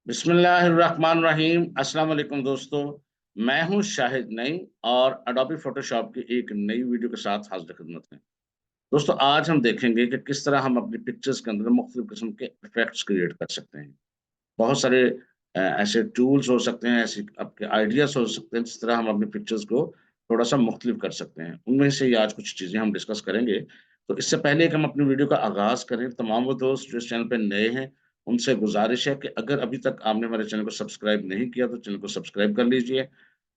बिस्मिल्लाहिर्रहमानिर्रहीम। अस्सलाम वालेकुम दोस्तों, मैं हूं शाहिद नई और अडोबी फोटोशॉप की एक नई वीडियो के साथ हाजिर खिदमत में। दोस्तों, आज हम देखेंगे कि किस तरह हम अपनी पिक्चर्स के अंदर मुख्तलिफ किस्म के इफेक्ट्स क्रिएट कर सकते हैं। बहुत सारे ऐसे टूल्स हो सकते हैं, ऐसे आपके आइडियाज हो सकते हैं जिस तरह हम अपनी पिक्चर्स को थोड़ा सा मुख्तलिफ कर सकते हैं। उनमें से ही आज कुछ चीज़ें हम डिस्कस करेंगे। तो इससे पहले कि हम अपनी वीडियो का आगाज़ करें, तमाम वो दोस्त जो इस चैनल पे नए हैं, उनसे गुज़ारिश है कि अगर अभी तक आपने हमारे चैनल को सब्सक्राइब नहीं किया, तो चैनल को सब्सक्राइब कर लीजिए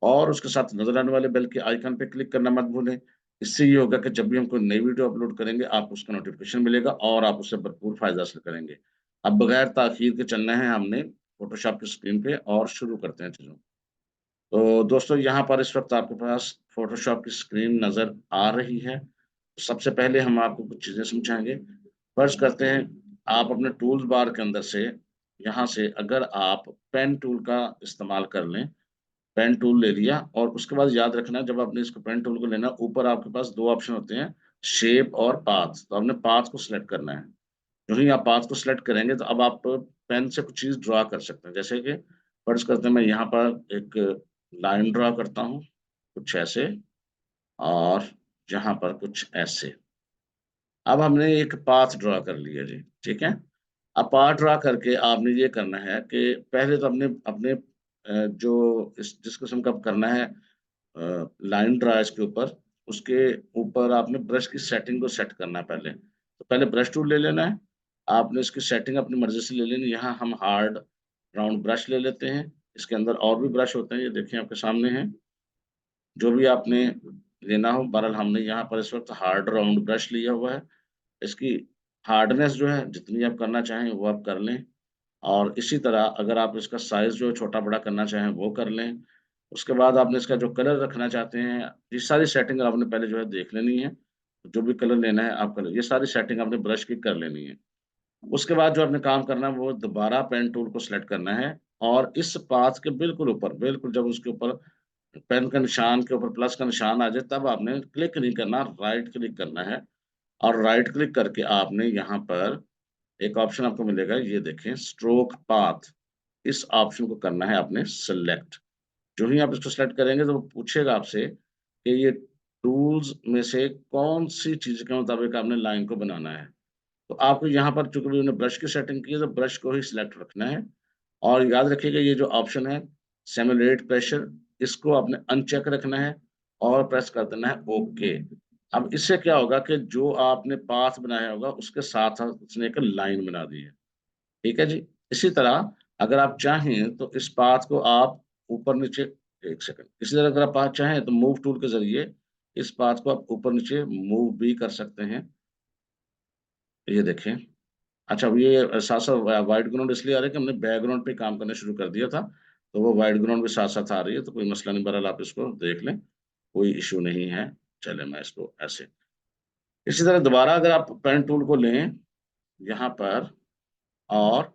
और उसके साथ नज़र आने वाले बेल के आइकन पे क्लिक करना मत भूलें। इससे ये होगा कि जब भी हम कोई नई वीडियो अपलोड करेंगे, आपको उसका नोटिफ़िकेशन मिलेगा और आप उससे भरपूर फ़ायदा हासिल करेंगे। अब बगैर ताख़ीर के चलना है हमने फ़ोटोशॉप की स्क्रीन पे और शुरू करते हैं चीज़ों को। तो दोस्तों, यहाँ पर इस वक़्त आपके पास फ़ोटोशॉप की स्क्रीन नज़र आ रही है। सबसे पहले हम आपको कुछ चीज़ें समझाएँगे। फ़र्ज़ करते हैं, आप अपने टूल्स बार के अंदर से यहाँ से अगर आप पेन टूल का इस्तेमाल कर लें, पेन टूल ले लिया और उसके बाद याद रखना जब आपने इसको पेन टूल को लेना, ऊपर आपके पास 2 ऑप्शन होते हैं, शेप और पाथ। तो आपने पाथ को सिलेक्ट करना है। जो ही आप पाथ को सिलेक्ट करेंगे तो अब आप पेन से कुछ चीज़ ड्रा कर सकते हैं। जैसे कि फ़र्ज़ करते हैं मैं यहाँ पर एक लाइन ड्रा करता हूँ, कुछ ऐसे और यहाँ पर कुछ ऐसे। अब हमने एक पाथ ड्रा कर लिया जी, ठीक है? अब पाथ ड्रा करके आपने ये करना है कि पहले तो अपने अपने जो इस जिस किस्म का करना है लाइन ड्रा इसके उसके ऊपर आपने ब्रश की सेटिंग को सेट करना है पहले। तो पहले ब्रश टूल ले लेना है, आपने इसकी सेटिंग अपनी मर्ज़ी से ले लेनी है। यहाँ हम हार्ड राउंड ब्रश ले लेते हैं, इसके अंदर और भी ब्रश होते हैं, ये देखिए आपके सामने हैं। जो भी आपने लेना हो, बहरहाल हमने यहाँ पर इस वक़्त हार्ड राउंड ब्रश लिया हुआ है। इसकी हार्डनेस जो है जितनी आप करना चाहें वो आप कर लें और इसी तरह अगर आप इसका साइज़ जो है छोटा-बड़ा करना चाहें वो कर लें। उसके बाद आपने इसका जो कलर रखना चाहते हैं, ये सारी सेटिंग आपने पहले जो है देख लेनी है। जो भी कलर लेना है आप कलर ये सारी सेटिंग आपने ब्रश की कर लेनी है। उसके बाद जो आपने काम करना है वो दोबारा पेन टूल को सेलेक्ट करना है और इस पाथ के बिल्कुल ऊपर, बिल्कुल जब उसके ऊपर पेन का निशान के ऊपर प्लस का निशान आ जाए तब आपने क्लिक नहीं करना, राइट क्लिक करना है और राइट क्लिक करके आपने यहाँ पर एक ऑप्शन आपको मिलेगा, ये देखें स्ट्रोक पाथ। इस ऑप्शन को करना है आपने सेलेक्ट। जो ही आप इसको सेलेक्ट करेंगे तो वो पूछेगा आपसे कि ये टूल्स में से कौन-सी चीज़ के मुताबिक आपने लाइन को बनाना है। तो आपको यहाँ पर चूँकि मैंने ब्रश की सेटिंग की है तो ब्रश को ही सिलेक्ट रखना है और याद रखिएगा ये जो ऑप्शन है सिमुलेट प्रेशर इसको आपने अनचेक रखना है और प्रेस कर देना है ओके। अब इससे क्या होगा कि जो आपने पाथ बनाया होगा उसके साथ-साथ उसने एक लाइन बना दी है। ठीक है जी? इसी तरह अगर आप चाहें तो इस पाथ को आप ऊपर-नीचे 1 सेकंड इसी तरह अगर आप पाथ चाहें तो मूव टूल के ज़रिए इस पाथ को आप ऊपर-नीचे मूव भी कर सकते हैं। ये देखें। अच्छा, अब ये साथ-साथ व्हाइट ग्राउंड इसलिए आ रहा है कि हमने बैकग्राउंड पे काम करना शुरू कर दिया था, तो वो व्हाइट ग्राउंड भी साथ-साथ आ रही है, तो कोई मसला नहीं, बहरहाल आप इसको देख लें, कोई इश्यू नहीं है। चलें मैं इसको ऐसे इसी तरह दोबारा अगर आप पेन टूल को लें, यहाँ पर और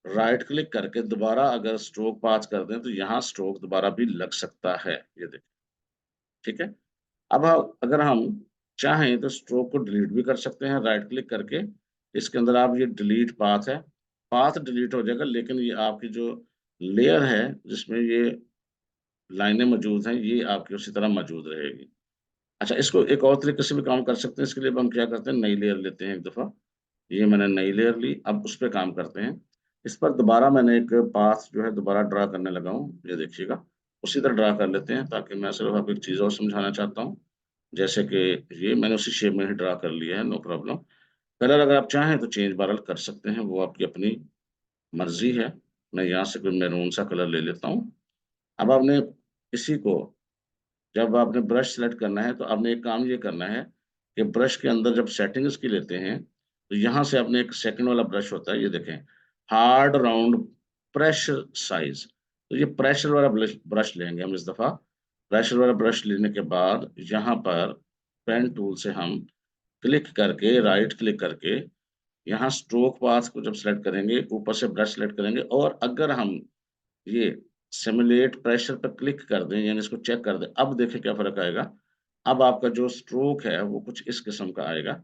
राइट क्लिक करके दोबारा अगर स्ट्रोक पाथ कर दें, तो यहाँ स्ट्रोक दोबारा भी लग सकता है। ये देखिए, ठीक है? अब अगर हम चाहें तो स्ट्रोक को डिलीट भी कर सकते हैं राइट क्लिक करके। इसके अंदर आप ये डिलीट पाथ है, पाथ डिलीट हो जाएगा लेकिन ये आपकी जो लेयर है जिसमें ये लाइनें मौजूद हैं, ये आपकी उसी तरह मौजूद रहेगी। अच्छा, इसको एक और तरीके से भी काम कर सकते हैं, इसके लिए अब हम क्या करते हैं नई लेयर लेते हैं एक दफ़ा। ये मैंने नई लेयर ली, अब उस पे काम करते हैं। इस पर दोबारा मैंने एक पाथ जो है दोबारा ड्रा करने लगा हूँ, ये देखिएगा। उसी तरह ड्रा कर लेते हैं ताकि मैं सिर्फ़ आपको एक चीज़ और समझाना चाहता हूँ। जैसे कि ये मैंने उसी शेप में ही ड्रा कर लिया है, नो प्रॉब्लम। कलर अगर आप चाहें तो चेंज बहरहाल कर सकते हैं, वो आपकी अपनी मर्ज़ी है। मैं यहाँ से कोई मैरून सा कलर ले लेता हूँ। अब आपने इसी को जब आपने ब्रश सेलेक्ट करना है, तो आपने एक काम ये करना है कि ब्रश के अंदर जब सेटिंग इसकी लेते हैं, तो यहाँ से आपने एक सेकंड वाला ब्रश होता है, ये देखें, हार्ड राउंड प्रेशर साइज़। तो ये प्रेशर वाला ब्रश ब्रश लेंगे हम इस दफ़ा। प्रेशर वाला ब्रश लेने के बाद यहाँ पर पेन टूल से हम क्लिक करके, राइट क्लिक करके, यहाँ स्ट्रोक पाथ को जब सेलेक्ट करेंगे, ऊपर से ब्रश सेलेक्ट करेंगे और अगर हम ये सिमुलेट प्रेशर पे क्लिक कर दें यानी इसको चेक कर दें, अब देखिए क्या फ़र्क आएगा। अब आपका जो स्ट्रोक है वो कुछ इस किस्म का आएगा।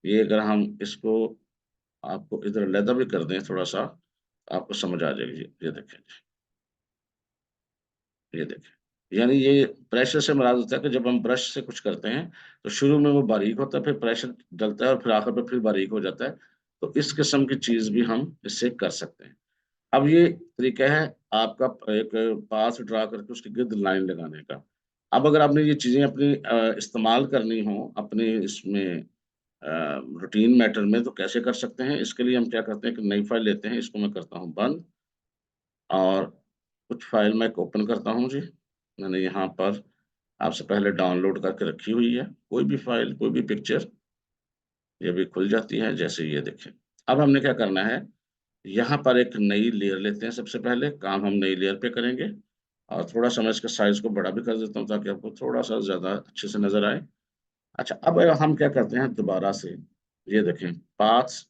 ये अगर हम इसको आपको इधर लहदा भी कर दें थोड़ा-सा, आपको समझ आ जाएगी जी। ये देखें, ये देखें, यानी ये प्रेशर से मुराद होता है कि जब हम ब्रश से कुछ करते हैं तो शुरू में वो बारीक होता है, फिर प्रेशर डलता है और फिर आखिर में फिर बारीक हो जाता है। तो इस किस्म की चीज भी हम इससे कर सकते हैं। अब ये तरीका है आपका एक पाथ ड्रा करके उसके गिर्द लाइन लगाने का। अब अगर आपने ये चीजें अपनी इस्तेमाल करनी हो अपने इसमें रूटीन मैटर में, तो कैसे कर सकते हैं? इसके लिए हम क्या करते हैं कि नई फाइल लेते हैं, इसको मैं करता हूँ बंद, और कुछ फाइल मैं ओपन करता हूँ जी। मैंने यहाँ पर आपसे पहले डाउनलोड करके रखी हुई है, कोई भी फाइल, कोई भी पिक्चर, ये भी खुल जाती है जैसे ये देखें। अब हमने क्या करना है, यहाँ पर एक नई लेयर लेते हैं। सबसे पहले काम हम नई लेयर पे करेंगे, और थोड़ा-सा मैं इसका साइज़ को बड़ा भी कर देता हूँ ताकि आपको थोड़ा-सा ज़्यादा अच्छे से नज़र आए। अच्छा, अब हम क्या करते हैं दोबारा से, ये देखें, पाथ्स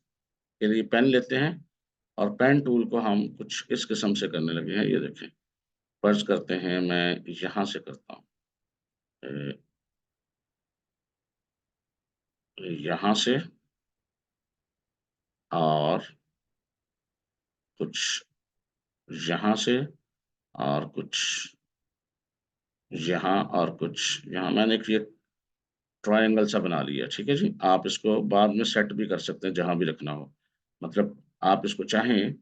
के लिए पेन लेते हैं, और पेन टूल को हम कुछ इस किस्म से करने लगे हैं, ये देखें। फ़र्ज़ करते हैं मैं यहाँ से करता हूँ, अ, यहाँ से, और कुछ यहाँ से, और कुछ यहाँ, और कुछ यहाँ। मैंने एक ये ट्रायंगल सा बना लिया, ठीक है जी। आप इसको बाद में सेट भी कर सकते हैं जहाँ भी रखना हो। मतलब आप इसको चाहें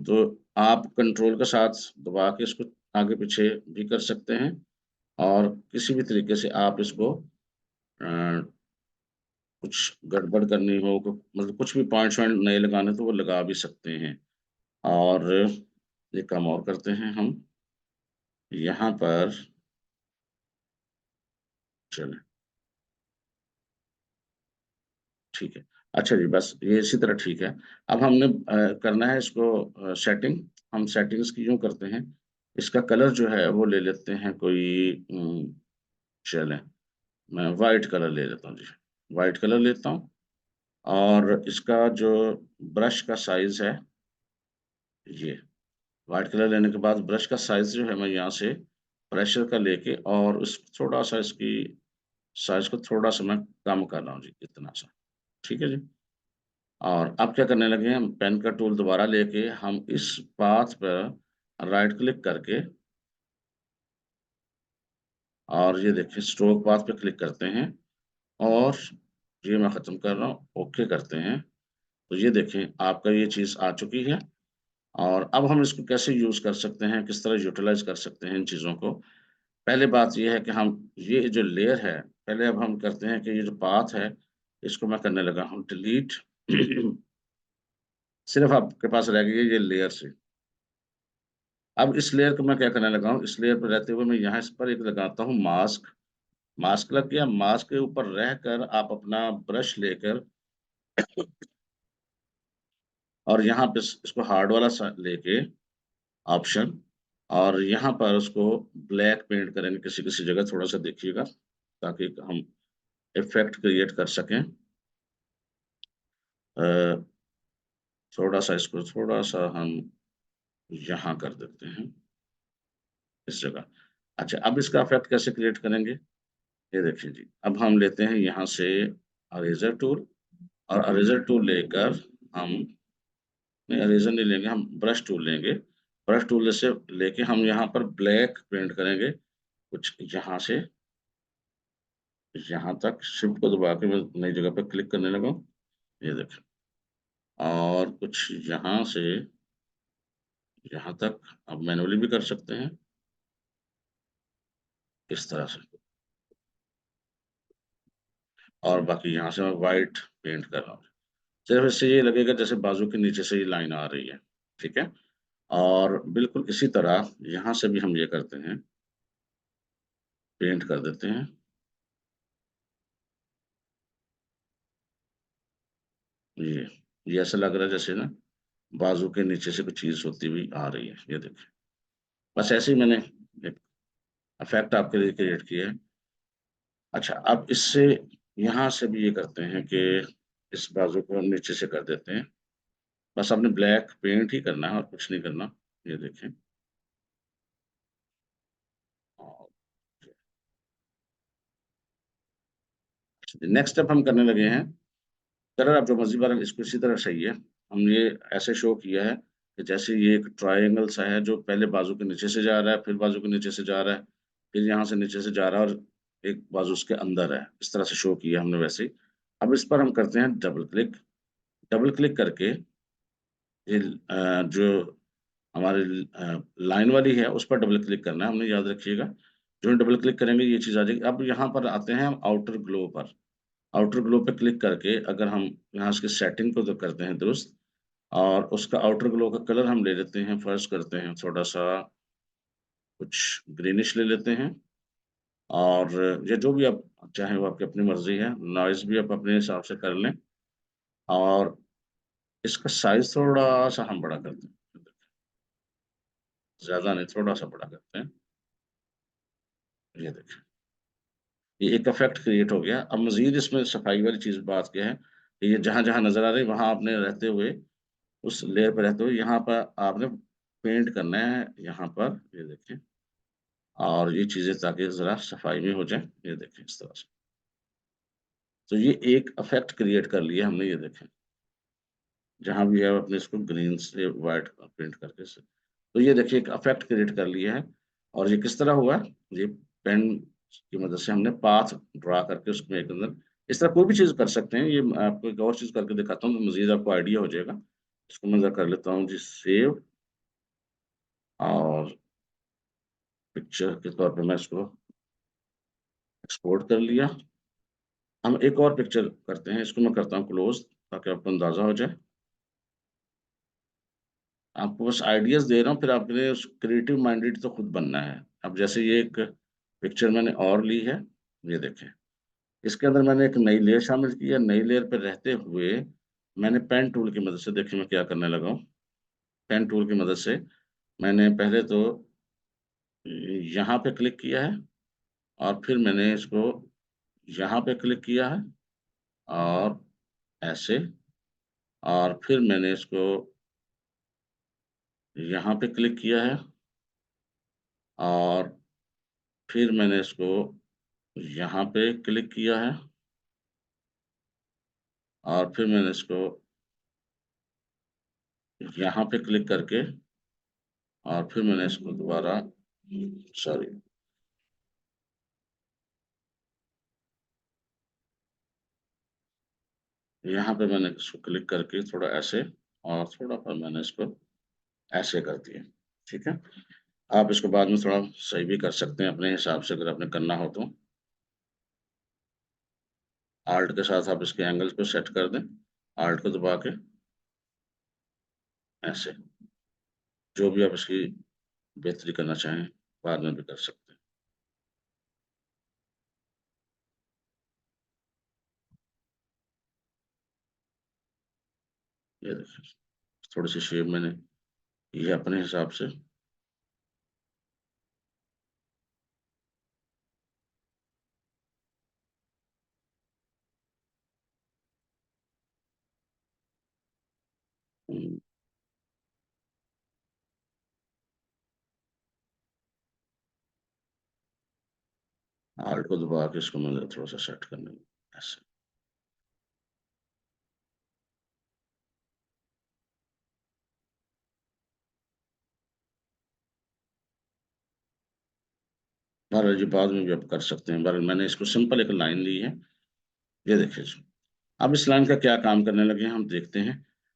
तो आप कंट्रोल के साथ दबा के इसको आगे पीछे भी कर सकते हैं, और किसी भी तरीके से आप इसको कुछ गड़बड़ करनी हो, मतलब कुछ भी पॉइंट्स वॉइंट नए लगाने तो वो लगा भी सकते हैं। और एक काम और करते हैं हम, यहाँ पर चलें, ठीक है। अच्छा जी, बस ये इसी तरह ठीक है। अब हमने करना है इसको सेटिंग। हम सेटिंग्स की यूँ करते हैं, इसका कलर जो है वो ले लेते हैं कोई, चलें, मैं व्हाइट कलर ले लेता हूँ जी। व्हाइट कलर लेता हूँ, और इसका जो ब्रश का साइज़ है, ये व्हाइट कलर लेने के बाद ब्रश का साइज़ जो है, मैं यहाँ से प्रेशर का लेके और उस थोड़ा-सा इसकी साइज़ को थोड़ा-सा मैं कम कर रहा हूँ जी, इतना-सा। ठीक है जी? और अब क्या करने लगे हैं, हम पेन का टूल दोबारा लेके हम इस पाथ पर राइट क्लिक करके, और ये देखिए स्ट्रोक पाथ पे क्लिक करते हैं, और ये मैं ख़त्म कर रहा हूँ, ओके करते हैं। तो ये देखें आपका ये चीज़ आ चुकी है। और अब हम इसको कैसे यूज़ कर सकते हैं, किस तरह यूटिलाइज़ कर सकते हैं इन चीज़ों को। पहली बात ये है कि हम ये जो लेयर है, पहले अब हम करते हैं कि ये जो पाथ है, इसको मैं करने लगा हूँ डिलीट। सिर्फ़ आपके पास रह गई है ये लेयर से। अब इस लेयर को मैं क्या करने लगा हूँ, इस लेयर पे रहते हुए मैं यहाँ इस पर एक लगाता हूँ मास्क। मास्क लग गया, मास्क के ऊपर रहकर आप अपना ब्रश लेकर, और यहाँ पे इसको हार्ड वाला लेके ऑप्शन, और यहाँ पर उसको ब्लैक पेंट करेंगे किसी-किसी जगह, थोड़ा-सा देखिएगा ताकि हम इफ़ेक्ट क्रिएट कर सकें। अ, थोड़ा-सा इसको थोड़ा-सा हम यहाँ कर देते हैं, इस जगह। अच्छा, अब इसका इफ़ेक्ट कैसे क्रिएट करेंगे? ये देखिए जी, अब हम लेते हैं यहाँ से इरेज़र टूल, और इरेज़र टूल लेकर हम, नहीं इरेज़र नहीं लेंगे, हम ब्रश टूल लेंगे। ब्रश टूल से लेके हम यहाँ पर ब्लैक पेंट करेंगे, कुछ यहाँ से यहाँ तक। शिफ्ट को दबा के मैं नई जगह पे क्लिक करने लगा हूँ, ये देखें। और कुछ यहाँ से यहाँ तक आप मैनुअली भी कर सकते हैं, इस तरह से। और बाकी यहाँ से मैं व्हाइट पेंट कर रहा हूँ। सिर्फ़ इससे ये लगेगा जैसे बाजू के नीचे से ये लाइन आ रही है, ठीक है? और बिल्कुल इसी तरह यहाँ से भी हम ये करते हैं, पेंट कर देते हैं। ये ऐसा लग रहा है जैसे ना बाजू के नीचे से कुछ चीज़ होती हुई आ रही है, ये देखिए। बस ऐसे ही मैंने एक इफ़ेक्ट आपके लिए क्रिएट किया है। अच्छा, अब इससे यहाँ से भी ये करते हैं कि इस बाजू को हम नीचे से कर देते हैं। बस आपने ब्लैक पेंट ही करना है और कुछ नहीं करना। ये देखें। और नेक्स्ट स्टेप हम करने लगे हैं, कलर आप जो मर्ज़ी भरें, इसको इसी तरह सही है। हमने ये ऐसे शो किया है, कि जैसे ये एक ट्रायंगल सा है जो पहले बाजू के नीचे से जा रहा है, फिर बाजू के नीचे से जा रहा है, फिर यहाँ से नीचे से जा रहा है और एक बाजू उसके अंदर है। इस तरह से शो किया हमने वैसे ही। अब इस पर हम करते हैं डबल क्लिक। डबल क्लिक करके ये जो हमारी लाइन वाली है उस पर डबल क्लिक करना है हमने, याद रखिएगा। जो हम डबल क्लिक करेंगे ये चीज़ आ जाएगी। अब यहाँ पर आते हैं हम आउटर ग्लो पर। आउटर ग्लो पे क्लिक करके अगर हम यहाँ उसकी सेटिंग को तो करते हैं दुरुस्त, और उसका आउटर ग्लो का कलर हम ले लेते हैं, फर्स्ट करते हैं थोड़ा सा कुछ ग्रीनिश ले लेते हैं। और ये जो भी आप चाहें वो आपकी अपनी मर्जी है। नॉइज़ भी आप अपने हिसाब से कर लें, और इसका साइज़ थोड़ा सा हम बड़ा करते हैं, ज़्यादा नहीं, थोड़ा सा बड़ा करते हैं। ये देखें, ये एक इफेक्ट क्रिएट हो गया। अब मज़ीद इसमें सफाई वाली चीज़ बात क्या है कि ये जहाँ-जहाँ नज़र आ रही है वहाँ आपने रहते हुए, उस लेयर पे रहते हुए यहाँ पर आपने पेंट करना है, यहाँ पर ये देखें। और ये चीज़ें ताकि ज़रा सफाई में हो जाएँ, ये देखें इस तरह से। तो ये एक इफेक्ट क्रिएट कर लिया हमने, ये देखें। जहाँ भी है आपने इसको ग्रीन से व्हाइट पेंट करके से। तो ये देखिए एक इफेक्ट क्रिएट कर लिया है। और ये किस तरह हुआ? ये पेन की मदद से हमने पाथ ड्रा करके उसमें एक अंदर इस तरह कोई भी चीज़ कर सकते हैं। ये मैं आपको एक और चीज़ करके दिखाता हूँ तो मज़ीद आपको आइडिया हो जाएगा। इसको मैं ज़रा कर लेता हूँ जी सेव, और पिक्चर के तौर पे मैं इसको एक्सपोर्ट कर लिया। हम एक और पिक्चर करते हैं, इसको मैं करता हूँ क्लोज़ ताकि आपको अंदाज़ा हो जाए। आपको बस आइडियाज़ दे रहा हूँ, फिर आपने उस क्रिएटिव माइंडेड तो खुद बनना है। अब जैसे ये एक पिक्चर मैंने और ली है, ये देखें। इसके अंदर मैंने एक नई लेयर शामिल की है, नई लेयर पे रहते हुए मैंने पेन टूल की मदद से देखिए मैं क्या करने लगा हूँ। पेन टूल की मदद से मैंने पहले तो यहाँ पे क्लिक किया है, और फिर मैंने इसको यहाँ पे क्लिक किया है, और ऐसे, और फिर मैंने इसको यहाँ पे क्लिक किया है, और फिर मैंने इसको यहाँ पे क्लिक किया है, और फिर मैंने इसको यहाँ पे क्लिक करके, और फिर मैंने इसको दोबारा सॉरी यहाँ पे मैंने इसको क्लिक करके थोड़ा ऐसे, और थोड़ा पर मैंने इसको ऐसे कर दिया। ठीक है? आप इसको बाद में थोड़ा सही भी कर सकते हैं अपने हिसाब से अगर आपने करना हो तो। आल्ट के साथ आप इसके एंगल्स को सेट कर दें, आल्ट को दबा के ऐसे। जो भी आप इसकी बेहतरी करना चाहें, बाद में भी कर सकते हैं। ये देखिए, थोड़ी-सी शेप मैंने ये अपने हिसाब से हुँ, आल्ट को दबा के इसको मैंने थोड़ा-सा सेट करने लगा, ऐसे। बहरहाल जी बाद में भी आप कर सकते हैं। बहरहाल मैंने इसको सिंपल एक लाइन ली है, ये देखिए जी। अब इस लाइन का क्या काम करने लगे हैं हम देखते हैं।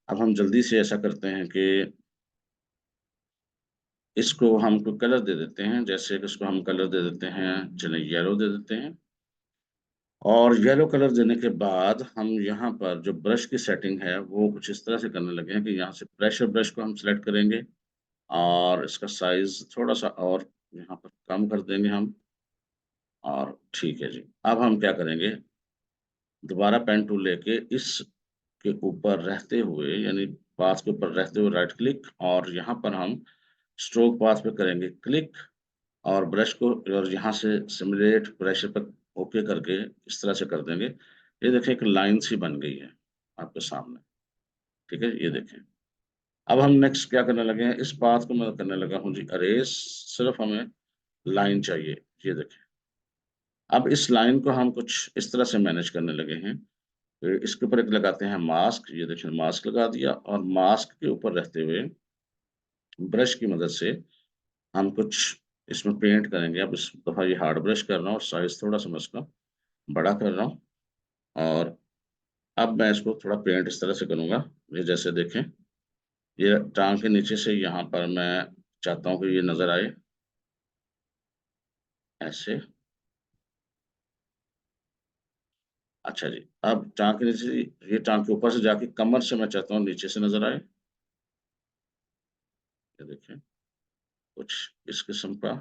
अब हम जल्दी से ऐसा करते हैं कि इसको हम कोई कलर दे देते हैं, जैसे कि इसको हम कलर दे देते हैं, चलिए येलो दे देते हैं। और येलो कलर देने के बाद हम यहाँ पर जो ब्रश की सेटिंग है, वो कुछ इस तरह से करने लगे हैं कि यहाँ से प्रेशर ब्रश को हम सेलेक्ट करेंगे, और इसका साइज़ थोड़ा-सा और यहाँ पर कम कर देंगे हम, और ठीक है जी। अब हम क्या करेंगे, दोबारा पेन टूल लेके इसके ऊपर रहते हुए, यानी पाथ के ऊपर रहते हुए राइट क्लिक, और यहाँ पर हम स्ट्रोक पाथ पे करेंगे क्लिक, और ब्रश को और यहाँ से सिमुलेट प्रेशर पर ओके करके इस तरह से कर देंगे। ये देखिए एक लाइन सी बन गई है आपके सामने, ठीक है? ये देखें। अब हम नेक्स्ट क्या करने लगे हैं, इस पाथ को मैं करने लगा हूँ जी अरेज़, सिर्फ़ हमें लाइन चाहिए, ये देखें। अब इस लाइन को हम कुछ इस तरह से मैनेज करने लगे हैं, इसके ऊपर एक लगाते हैं मास्क, ये देखिए मास्क लगा दिया, और मास्क के ऊपर रहते हुए ब्रश की मदद से हम कुछ इसमें पेंट करेंगे। अब इस दफ़ा ये हार्ड ब्रश कर रहा हूँ और साइज़ थोड़ा-सा मैं इसका बड़ा कर रहा हूँ और अब मैं इसको थोड़ा पेंट इस तरह से करूँगा। ये जैसे देखें, ये टाँग के नीचे से यहाँ पर मैं चाहता हूँ कि ये नज़र आए, ऐसे। अच्छा जी, अब टाँग के नीचे से ये टाँग के ऊपर से जाके कमर से मैं चाहता हूँ नीचे से नज़र आए। ये देखें, कुछ इस किस्म का,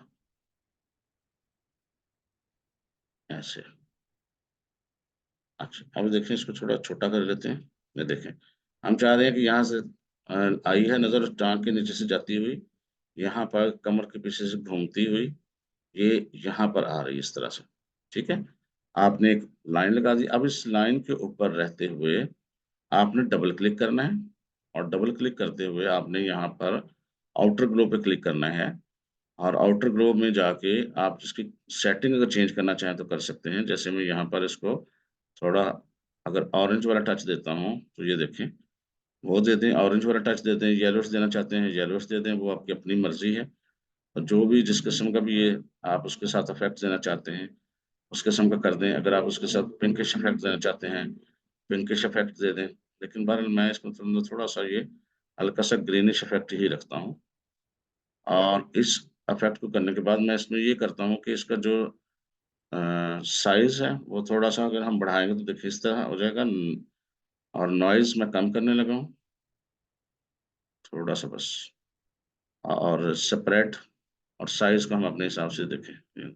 ऐसे। अच्छा, अब देखें इसको थोड़ा छोटा कर लेते हैं। ये देखें, हम चाह रहे हैं कि यहाँ से आई है नज़र टाँग के नीचे से जाती हुई, यहाँ पर कमर के पीछे से घूमती हुई, ये यहाँ पर आ रही है इस तरह से, ठीक है? आपने एक लाइन लगा दी, अब इस लाइन के ऊपर रहते हुए आपने डबल क्लिक करना है और डबल क्लिक करते हुए आपने यहाँ पर आउटर ग्लो पे क्लिक करना है और आउटर ग्लो में जाके आप इसकी सेटिंग अगर चेंज करना चाहें तो कर सकते हैं। जैसे मैं यहाँ पर इसको थोड़ा अगर ऑरेंज वाला टच देता हूँ, तो ये देखें, वो दे दें, ऑरेंज वाला टच दे दें, येलोस देना चाहते हैं, येलोस दे दें, वो आपकी अपनी मर्ज़ी है। और जो भी जिस किस्म का भी ये आप उसके साथ इफ़ेक्ट देना चाहते हैं, उस किस्म का कर दें। अगर आप उसके साथ पिंकिश इफ़ेक्ट देना चाहते हैं, पिंकिश इफ़ेक्ट दे दें। लेकिन बहरहाल मैं इसको थोड़ा-सा ये हल्का-सा ग्रीनिश इफ़ेक्ट ही रखता हूँ और इस इफ़ेक्ट को करने के बाद मैं इसमें ये करता हूँ कि इसका जो साइज़ है, वो थोड़ा-सा अगर हम बढ़ाएँगे तो देखिए इस तरह हो जाएगा और नॉइज़ मैं कम करने लगा हूँ, थोड़ा-सा बस। और सेपरेट और साइज़ को हम अपने हिसाब से देखें।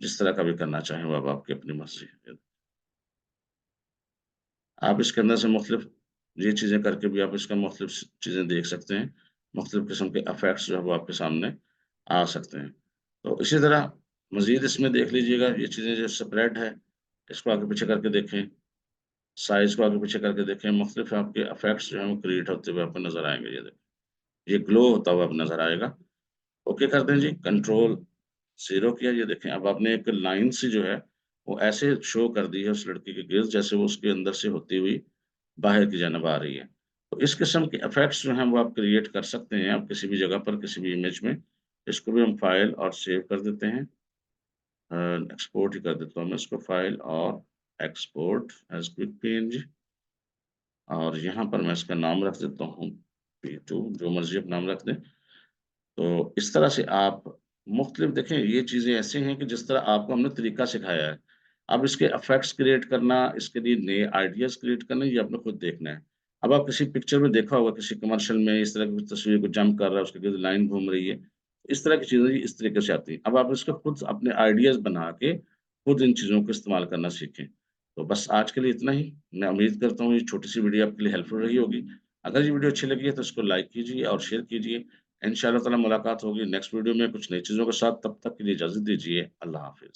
जिस तरह का भी करना चाहें वो अब आपकी अपनी मर्ज़ी है। आप इसके अंदर से मुख्तलिफ ये चीज़ें करके भी आप इसका मुख्तलिफ चीज़ें देख सकते हैं। मुख्तलिफ किस्म के इफ़ेक्ट्स जो है वो आपके सामने आ सकते हैं। तो इसी तरह मज़ीद इसमें देख लीजिएगा ये चीज़ें जो स्प्रेड है, इसको आगे-पीछे करके देखें, साइज़ को आगे-पीछे करके देखें, मुख्तलिफ आपके इफ़ेक्ट्स जो हैं वो क्रिएट होते हुए आपको नज़र आएँगे ये देखें। ये ग्लो होता हुआ अब नज़र आएगा। ओके कर दें जी, कंट्रोल 0 किया, ये देखें अब आपने एक लाइन सी जो है, वो ऐसे शो कर दी है उस लड़की के गिल्स जैसे वो उसके अंदर से होती हुई बाहर की जानब आ रही है। तो इस किस्म के इफ़ेक्ट्स जो हैं वो आप क्रिएट कर सकते हैं, आप किसी भी जगह पर, किसी भी इमेज में। इसको भी हम फ़ाइल और सेव कर देते हैं। एक्सपोर्ट ही कर देता हूँ मैं इसको फ़ाइल और एक्सपोर्ट एज़ क्विक पीएनजी और यहाँ पर मैं इसका नाम रख देता हूँ P2 जो मर्ज़ी आप नाम रख दें। तो इस तरह से आप मुख्तलिफ देखें ये चीज़ें ऐसी हैं कि जिस तरह आपको हमने तरीका सिखाया है। अब इसके इफ़ेक्ट्स क्रिएट करना, इसके लिए नए आइडियाज़ क्रिएट करना ये आपने खुद देखना है। अब आप किसी पिक्चर में देखा होगा किसी कमर्शियल में इस तरह की तस्वीर को जंप कर रहा है, उसके गिर्द लाइन घूम रही है। इस तरह की चीज़ें इस तरीके से आती हैं। अब आप इसको खुद अपने आइडियाज़ बना के खुद इन चीज़ों को इस्तेमाल करना सीखें। तो बस आज के लिए इतना ही। मैं उम्मीद करता हूँ ये छोटी-सी वीडियो आपके लिए हेल्पफुल रही होगी। अगर ये वीडियो अच्छी लगी है तो इसको लाइक कीजिए और शेयर कीजिए। इंशाअल्लाह ताला मुलाकात होगी नेक्स्ट वीडियो में कुछ नई चीज़ों के साथ, तब तक के लिए इजाज़त दीजिए। अल्लाह हाफ़िज़।